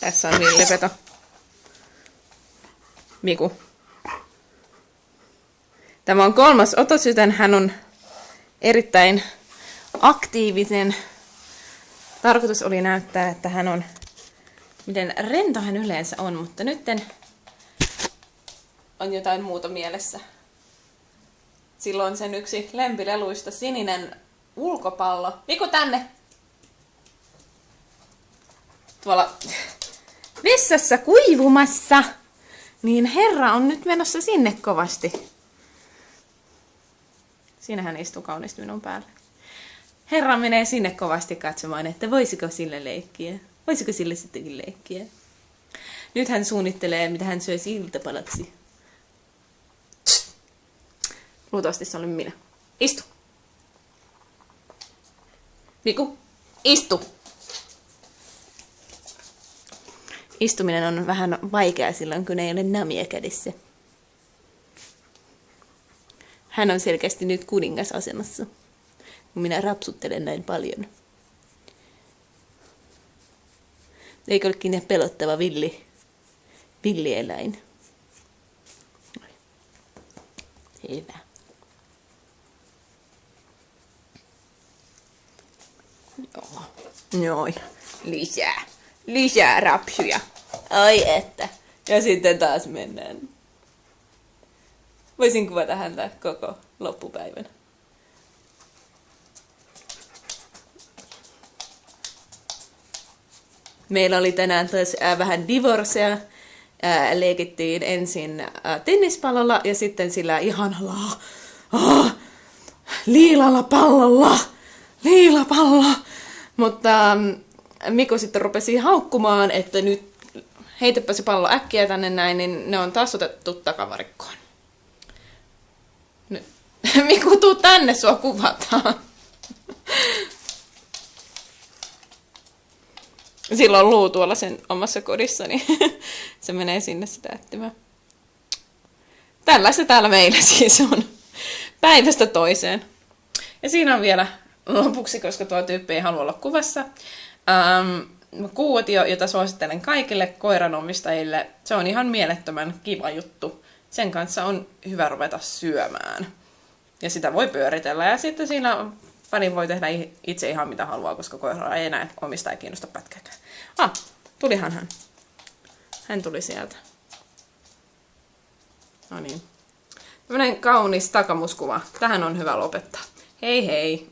Tässä on Villipeto. Miku. Tämä on 3. otosytän. Hän on erittäin aktiivisen. Tarkoitus oli näyttää, että hän on, miten rento hän yleensä on, mutta nytten on jotain muuta mielessä. Silloin sen yksi lempileluista sininen ulkopallo. Miku tänne! Tuolla vessassa kuivumassa. Niin herra on nyt menossa sinne kovasti. Siinä hän istuu kauniisti minun päälle. Herra menee sinne kovasti katsomaan, että voisiko sille leikkiä. Voisiko sille sittenkin leikkiä. Nyt hän suunnittelee, mitä hän syöisi iltapalaksi. Luultavasti se olen minä. Istu. Miku, istu. Istuminen on vähän vaikeaa silloin, kun ei ole namia kädessä. Hän on selkeästi nyt kuningasasemassa, kun minä rapsuttelen näin paljon. Eikö olekin pelottava villieläin? Hyvä. Joo. Lisää rapsuja. Ai että. Ja sitten taas mennään. Voisin kuvata häntä koko loppupäivän. Meillä oli tänään taas vähän divorcea. Leikittiin ensin tennispallolla ja sitten sillä ihanalla liilalla pallolla. Liilapallo. Mutta Miku sitten rupesi haukkumaan, että nyt heitäpä se pallo äkkiä tänne näin, niin ne on taas otettu takavarikkoon. Nyt. Miku, tuu tänne, sua kuvataan. Sillä on luu tuolla sen omassa kodissa, niin se menee sinne sitä etsimään. Tällaista täällä meillä siis on. Päivästä toiseen. Ja siinä on vielä lopuksi, koska tuo tyyppi ei halua olla kuvassa. Kuutio, jota suosittelen kaikille koiranomistajille. Se on ihan mielettömän kiva juttu. Sen kanssa on hyvä ruveta syömään. Ja sitä voi pyöritellä. Ja sitten siinä fani voi tehdä itse ihan mitä haluaa, koska koira ei enää omista ei kiinnosta pätkääkään. Tulihan hän. Hän tuli sieltä. No niin. Tämmönen kaunis takamuskuva. Tähän on hyvä lopettaa. Hei hei!